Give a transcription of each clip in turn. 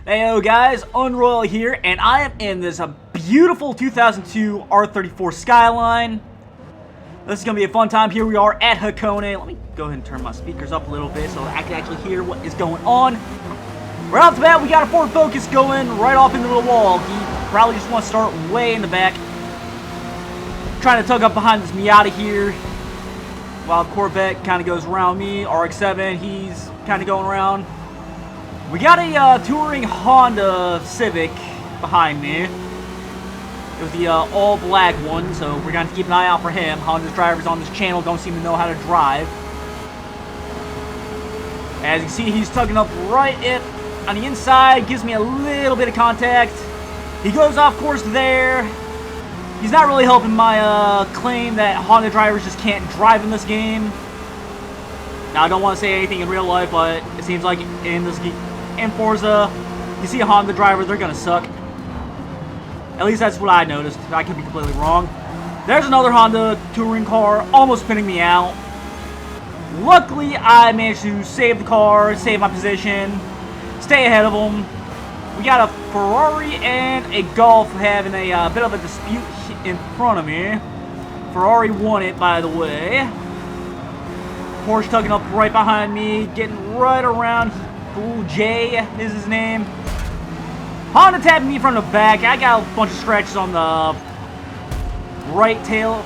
Heyo guys, Unroyal here, and I am in this beautiful 2002 R34 Skyline. This is going to be a fun time. Here we are at Hakone. Let me go ahead and turn my speakers up a little bit so I can actually hear what is going on. Right off the bat, we got a Ford Focus going right off into the wall. He probably just wants to start way in the back. Trying to tug up behind this Miata here. While the Corvette kind of goes around me. RX-7, he's kind of going around. We got a touring Honda Civic behind me. It was the all-black one, so we're going to have to keep an eye out for him. Honda's drivers on this channel don't seem to know how to drive. As you can see, he's tugging up right on the inside, gives me a little bit of contact. He goes off course there. He's not really helping my claim that Honda drivers just can't drive in this game. Now, I don't want to say anything in real life, but it seems like in Forza, you see a Honda driver, they're going to suck. At least that's what I noticed. I could be completely wrong. There's another Honda touring car almost spinning me out. Luckily, I managed to save the car, save my position, stay ahead of them. We got a Ferrari and a Golf having a bit of a dispute in front of me. Ferrari won it, by the way. Porsche tugging up right behind me, getting right around. Ooh, Jay is his name. Honda tapping me from the back. I got a bunch of scratches on the right tail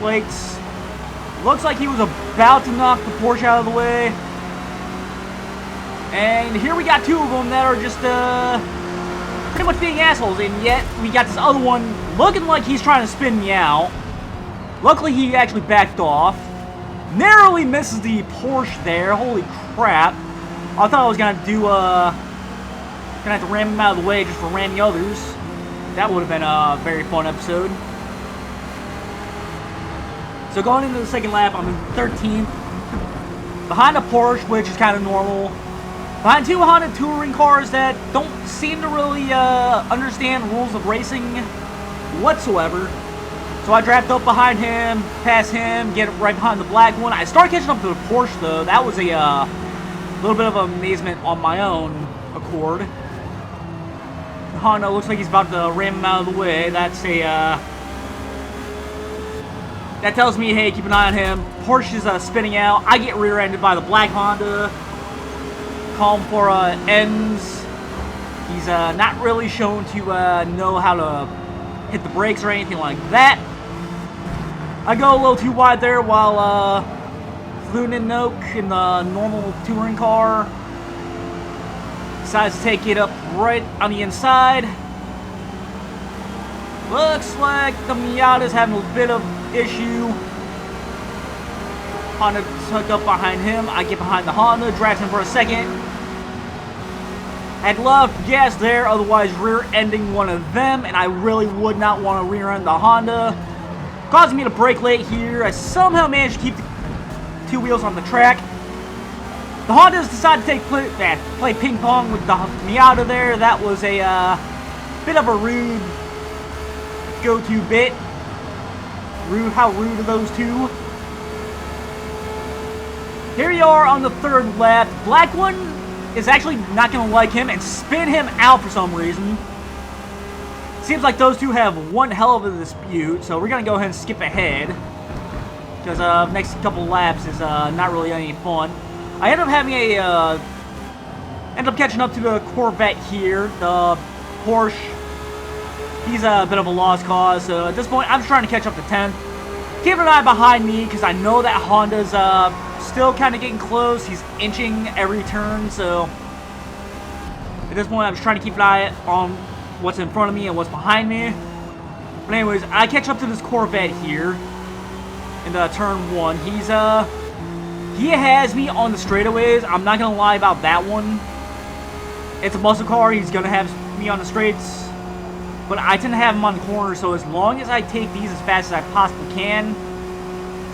lights. Looks like he was about to knock the Porsche out of the way. And here we got two of them that are just pretty much being assholes. And yet we got this other one looking like he's trying to spin me out. Luckily he actually backed off. Narrowly misses the Porsche there. Holy crap. I thought I was gonna have to ram him out of the way just for ramming others. That would have been a very fun episode. So going into the second lap, I'm in 13th. Behind a Porsche, which is kind of normal. Behind two Honda touring cars that don't seem to really understand rules of racing whatsoever. So I dragged up behind him, past him, get right behind the black one. I started catching up to the Porsche though. That was a little bit of amazement on my own accord. Honda looks like he's about to ram him out of the way. That's that tells me, hey, keep an eye on him. Porsche is spinning out. I get rear-ended by the black Honda. Call him for ends. He's not really shown to know how to hit the brakes or anything like that. I go a little too wide there while Noak in the normal touring car decides to take it up right on the inside. Looks like the Miata's having a bit of issue. Honda tucked up behind him. I get behind the Honda, drags him for a second. Had left gas there, otherwise rear-ending one of them, and I really would not want to rear-end the Honda. Causing me to brake late here. I somehow managed to keep the two wheels on the track. The Hondas decided to play ping pong with the Miata there. That was a bit of a rude go-to bit. How rude are those two? Here you are on the third lap. Black one is actually not going to like him and spin him out for some reason. Seems like those two have one hell of a dispute, so we're going to go ahead and skip ahead. Because next couple laps is not really any fun. I ended up catching up to the Corvette here. The Porsche, he's a bit of a lost cause. So at this point, I'm just trying to catch up to 10th. Keep an eye behind me because I know that Honda's still kind of getting close. He's inching every turn. So at this point, I'm just trying to keep an eye on what's in front of me and what's behind me. But anyways, I catch up to this Corvette here in turn 1. He has me on the straightaways. I'm not gonna lie about that one. It's a muscle car. He's gonna have me on the straights, but I tend to have him on the corners. So as long as I take these as fast as I possibly can,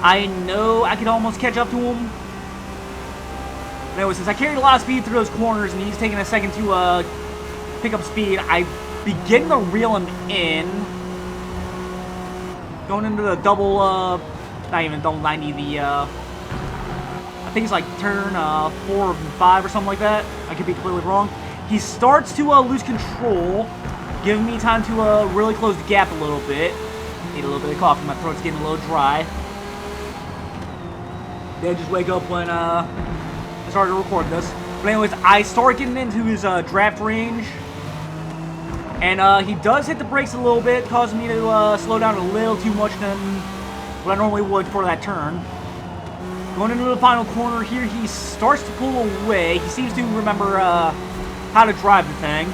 I know I can almost catch up to him. Anyway, since I carried a lot of speed through those corners and he's taking a second to pick up speed, I begin to reel him in. Going into the double, not even double 90, the I think it's like turn 4 and 5 or something like that. I could be completely wrong. He starts to lose control, giving me time to really close the gap a little bit. Need a little bit of coffee. My throat's getting a little dry. Then just wake up when I started to record this. But anyways, I start getting into his draft range. And he does hit the brakes a little bit, causing me to slow down a little too much than what I normally would for that turn. Going into the final corner here, he starts to pull away. He seems to remember how to drive the thing.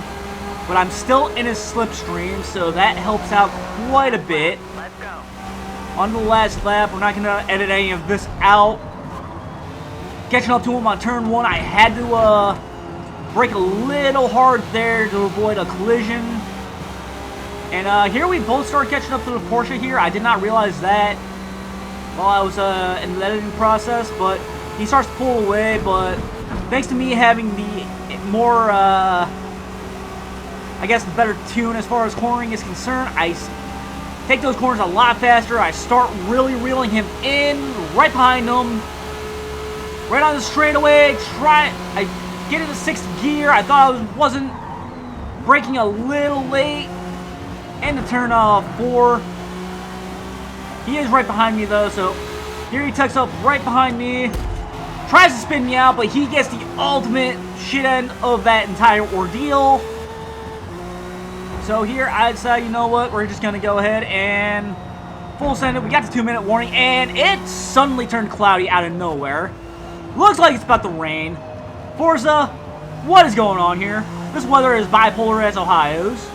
But I'm still in his slipstream, so that helps out quite a bit. Let's go. On the last lap, we're not going to edit any of this out. Catching up to him on turn 1, I had to brake a little hard there to avoid a collision. And here we both start catching up to the Porsche here. I did not realize that while I was in the editing process, but he starts to pull away. But thanks to me having the more, I guess, the better tune as far as cornering is concerned, I take those corners a lot faster. I start really reeling him in, right behind him. Right on the straightaway, I get into 6th gear. I thought I wasn't braking a little late. Into turn 4. He is right behind me though, so here he tucks up right behind me. Tries to spin me out, but he gets the ultimate shit end of that entire ordeal. So here I decide, you know what, we're just going to go ahead and full send it. We got the 2-minute warning, and it suddenly turned cloudy out of nowhere. Looks like it's about to rain. Forza, what is going on here? This weather is bipolar as Ohio's.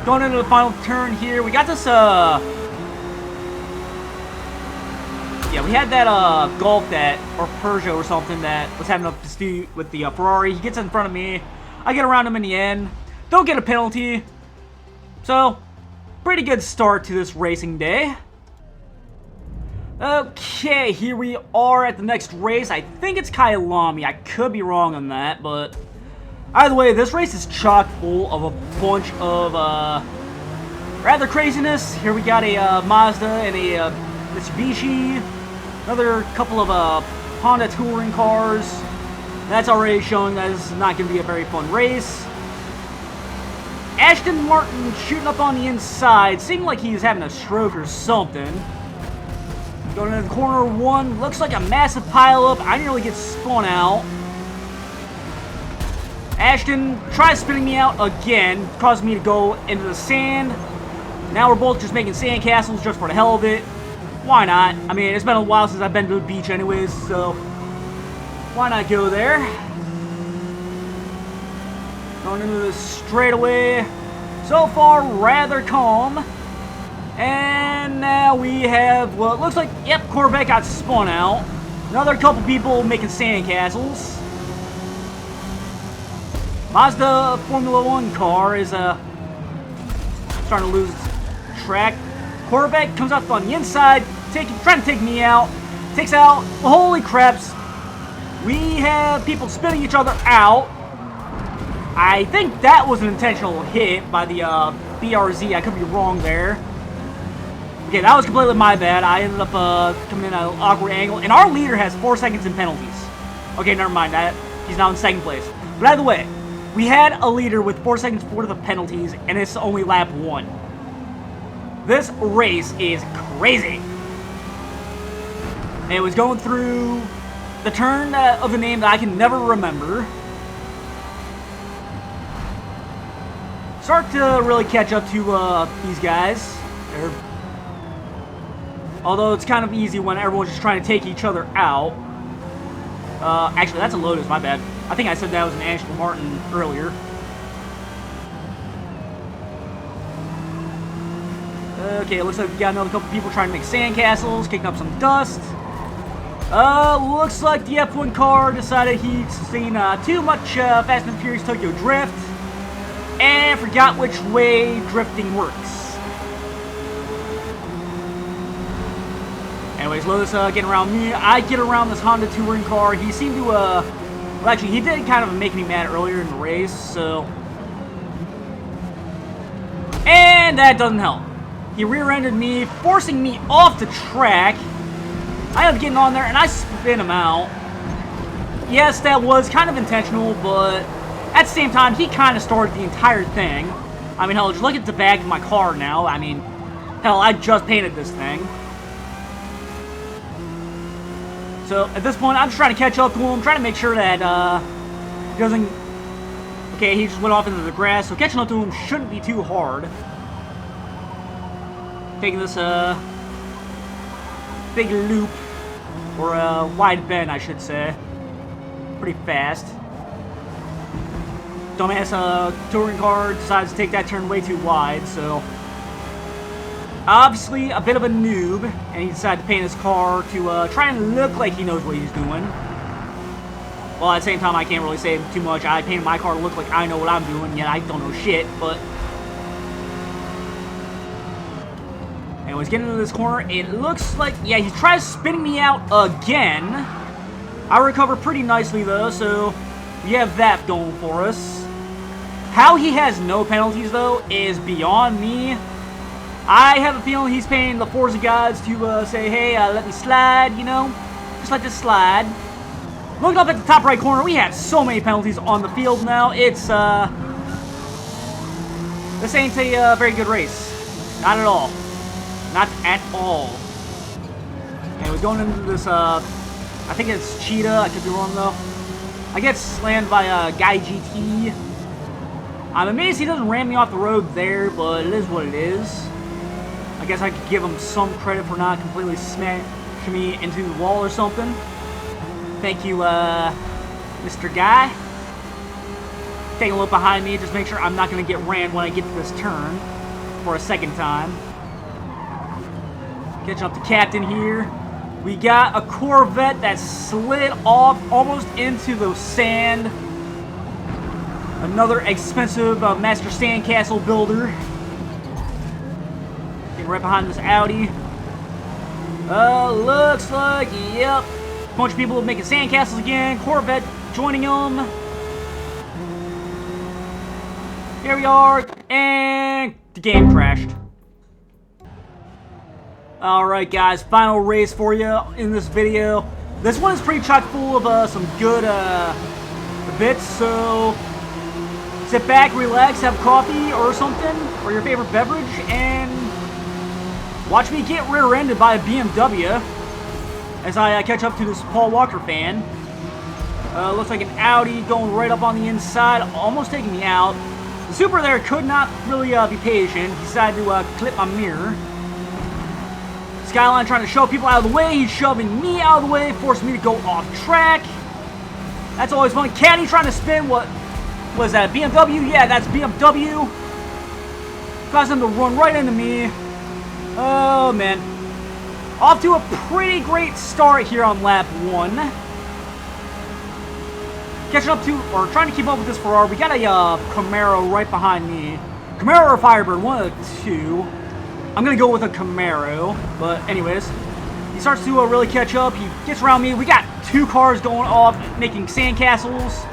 Going into the final turn here, we got this, yeah, we had that, Golf that, or Peugeot or something that was having a dispute with the Ferrari. He gets in front of me. I get around him in the end. Don't get a penalty. So, pretty good start to this racing day. Okay, here we are at the next race. I think it's Kyalami. I could be wrong on that, but either way, this race is chock full of a bunch of rather craziness. Here we got a Mazda and a Mitsubishi, another couple of Honda touring cars. That's already showing that this is not going to be a very fun race. Aston Martin shooting up on the inside, seemed like he's having a stroke or something. Going into corner 1, looks like a massive pileup. I nearly get spun out. Ashton tries spinning me out again, causing me to go into the sand. Now we're both just making sand castles just for the hell of it. Why not? I mean, it's been a while since I've been to the beach anyways, so why not go there? Going into the straightaway. So far, rather calm. And now we have, well, it looks like, yep, Corvette got spun out. Another couple people making sand castles. Mazda Formula 1 car is starting to lose track. Corvette comes up on the inside, trying to take me out. Takes out, holy craps. We have people spinning each other out. I think that was an intentional hit by the BRZ. I could be wrong there. Okay, that was completely my bad. I ended up coming in at an awkward angle. And our leader has 4 seconds in penalties. Okay, never mind that. He's now in 2nd place. But either way, we had a leader with 4 seconds worth of penalties, and it's only lap 1. This race is crazy. And it was going through the turn of a name that I can never remember. Start to really catch up to these guys. Although it's kind of easy when everyone's just trying to take each other out. Actually, that's a Lotus, my bad. I think I said that was an Aston Martin earlier. Okay, it looks like we got another couple people trying to make sandcastles, kicking up some dust. Looks like the F1 car decided he'd seen too much Fast and Furious Tokyo Drift and forgot which way drifting works. Anyways, Lotus getting around me. I get around this Honda touring car. He seemed to, well, actually, he did kind of make me mad earlier in the race, so. And that doesn't help. He rear-ended me, forcing me off the track. I end up getting on there, and I spin him out. yes, that was kind of intentional, but at the same time, he kind of started the entire thing. I mean, hell, just look at the back of my car now. I mean, hell, I just painted this thing. So, at this point, I'm just trying to catch up to him, trying to make sure that, he doesn't... Okay, he just went off into the grass, so catching up to him shouldn't be too hard. Taking this, big loop, or a wide bend, I should say. Pretty fast. Dumbass touring car decides to take that turn way too wide, so obviously a bit of a noob, and he decided to paint his car to try and look like he knows what he's doing. Well, at the same time, I can't really say too much. I painted my car to look like I know what I'm doing, yet I don't know shit, but anyways, getting into this corner, it looks like, yeah, he tries spinning me out again. I recover pretty nicely, though, so we have that going for us. How he has no penalties, though, is beyond me. I have a feeling he's paying the Forza gods to say, hey, let me slide, you know? Just let this slide. Looking up at the top right corner, we have so many penalties on the field now. It's, this ain't a very good race. Not at all. Not at all. And we're going into this, I think it's Cheetah. I could be wrong, though. I get slammed by Guy GT. I'm amazed he doesn't ram me off the road there, but it is what it is. I guess I could give him some credit for not completely smashing me into the wall or something. Thank you, Mr. Guy. Taking a look behind me, just make sure I'm not going to get rammed when I get to this turn for a second time. Catching up the captain here. We got a Corvette that slid off almost into the sand. Another expensive master sandcastle builder. Getting right behind this Audi. Looks like, yep. A bunch of people making sandcastles again. Corvette joining them. Here we are. And the game crashed. Alright guys, final race for you in this video. This one is pretty chock full of some good bits, so sit back, relax, have coffee or something, or your favorite beverage, and watch me get rear-ended by a BMW as I catch up to this Paul Walker fan. Looks like an Audi going right up on the inside, almost taking me out. The Supra there could not really be patient. He decided to clip my mirror. Skyline trying to shove people out of the way. He's shoving me out of the way, forcing me to go off track. That's always fun. Caddy trying to spin. What was that? BMW? Yeah, that's BMW. Caused him to run right into me. Oh, man. Off to a pretty great start here on lap 1. Catching up to, or trying to keep up with this Ferrari. We got a Camaro right behind me. Camaro or Firebird, one of the two. I'm going to go with a Camaro, but anyways, he starts to really catch up. He gets around me. We got two cars going off, making sandcastles.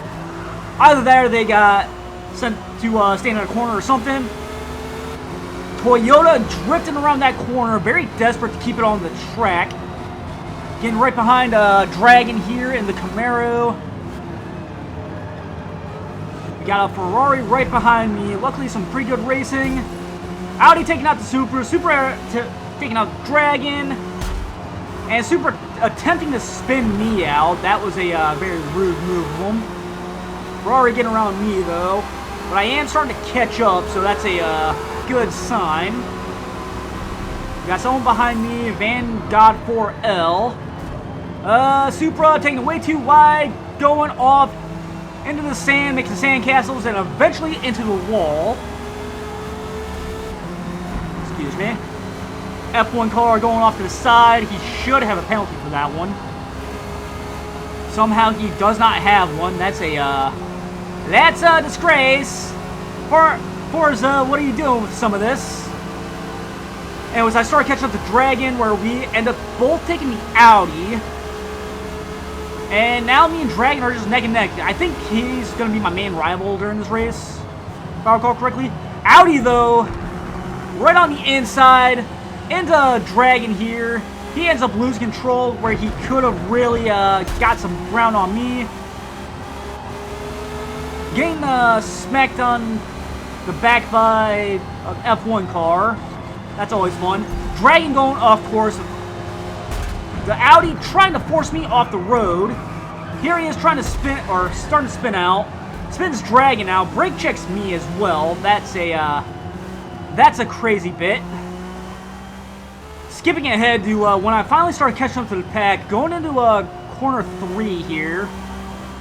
Either that or they got sent to stand in a corner or something. Toyota drifting around that corner, very desperate to keep it on the track. Getting right behind Dragon here in the Camaro. We got a Ferrari right behind me. Luckily, some pretty good racing. Audi taking out the Supra taking out Dragon, and Supra attempting to spin me out. That was a very rude move of them. Ferrari getting around me though, but I am starting to catch up, so that's a good sign. We got someone behind me, Van God 4L. Supra taking it way too wide, going off into the sand, making sandcastles, and eventually into the wall. Excuse me. F1 car going off to the side. He should have a penalty for that one. Somehow he does not have one. That's a disgrace. Forza, what are you doing with some of this? Anyways, I started catching up to Dragon, where we end up both taking the Audi. And now me and Dragon are just neck and neck. I think he's going to be my main rival during this race, if I recall correctly. Audi, though, right on the inside, into Dragon here. He ends up losing control where he could have really got some ground on me. getting smacked on the back by an F1 car. That's always fun. Dragging going off course. The Audi trying to force me off the road. Here he is trying to spin, or starting to spin out. Spins dragging out. Brake checks me as well. That's a crazy bit. Skipping ahead to when I finally started catching up to the pack, going into corner 3 here,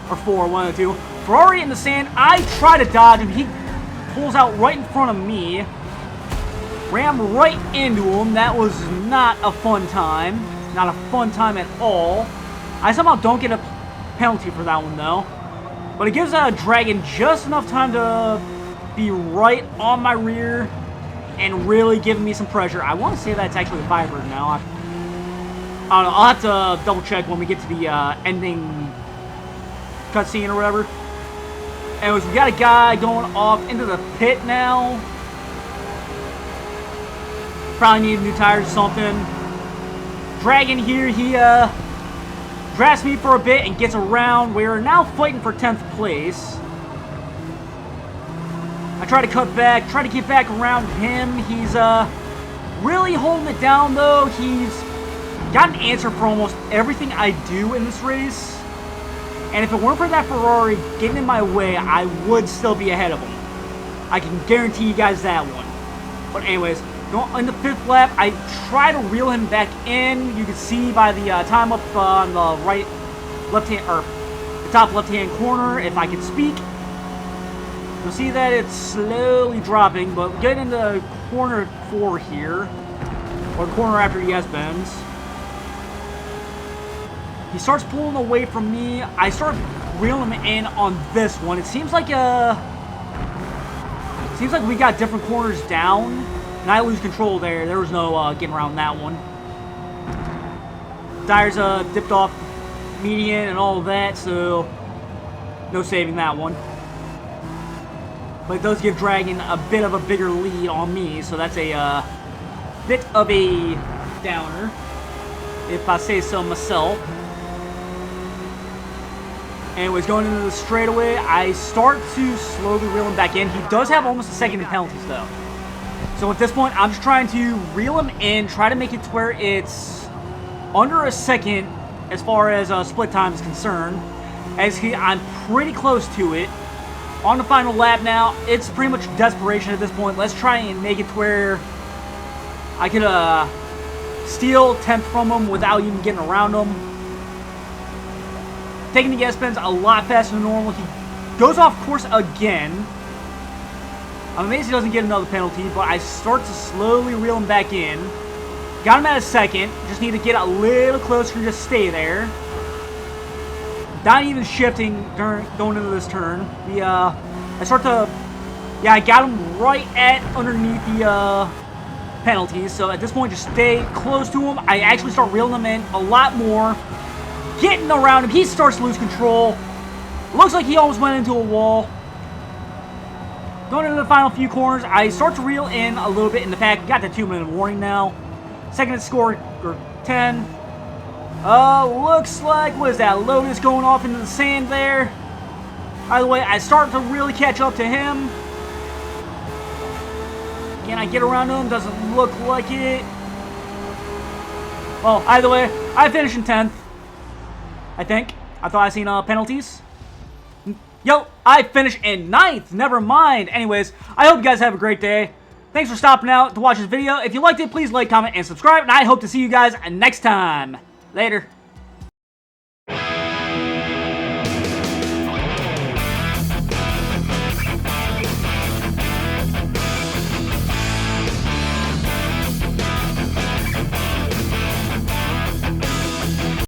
or 4, one of the two. Ferrari in the sand. I try to dodge him. He pulls out right in front of me. Ram right into him. That was not a fun time. Not a fun time at all. I somehow don't get a penalty for that one though. But it gives Dragon just enough time to be right on my rear and really giving me some pressure. I want to say that's actually a Firebird now. I don't know. I'll have to double check when we get to the ending cutscene or whatever. Anyways, we got a guy going off into the pit now. Probably need new tires or something. Dragon here, he drafts me for a bit and gets around. We're now fighting for 10th place. I try to cut back, try to get back around him. He's really holding it down though. He's got an answer for almost everything I do in this race. And if it weren't for that Ferrari getting in my way, I would still be ahead of him. I can guarantee you guys that one. But anyways, in the 5th lap, I try to reel him back in. You can see by the time up on the right, left-hand, or the top left-hand corner, if I can speak. You'll see that it's slowly dropping, but getting into corner 4 here, or the corner after he has bends. He starts pulling away from me. I start reeling him in on this one. It seems like we got different corners down, and I lose control there. There was no getting around that one. Tires dipped off median and all of that, so no saving that one. But it does give Dragon a bit of a bigger lead on me, so that's a bit of a downer, if I say so myself. Anyways, going into the straightaway, I start to slowly reel him back in. He does have almost a second in penalties, though. So at this point, I'm just trying to reel him in, try to make it to where it's under a second as far as split time is concerned. I'm pretty close to it. On the final lap now, it's pretty much desperation at this point. Let's try and make it to where I could steal 10th from him without even getting around him. Taking the gas pens a lot faster than normal. He goes off course again. I'm amazed he doesn't get another penalty, but I start to slowly reel him back in. Got him at a second. Just need to get a little closer and just stay there. Not even shifting going into this turn. I start to, I got him right at underneath the penalties. So at this point, just stay close to him. I actually start reeling him in a lot more. Getting around him, he starts to lose control. Looks like he almost went into a wall. Going into the final few corners, I start to reel in a little bit in the pack. We got the 2-minute warning now. Second score, or 10. Looks like, what is that, Lotus going off into the sand there. By the way, I start to really catch up to him. Can I get around him? Doesn't look like it. Well, either way, I finished in 10th. I think. I thought I seen penalties. Yo, I finished in 9th. Never mind. Anyways, I hope you guys have a great day. Thanks for stopping out to watch this video. If you liked it, please like, comment, and subscribe. And I hope to see you guys next time. Later.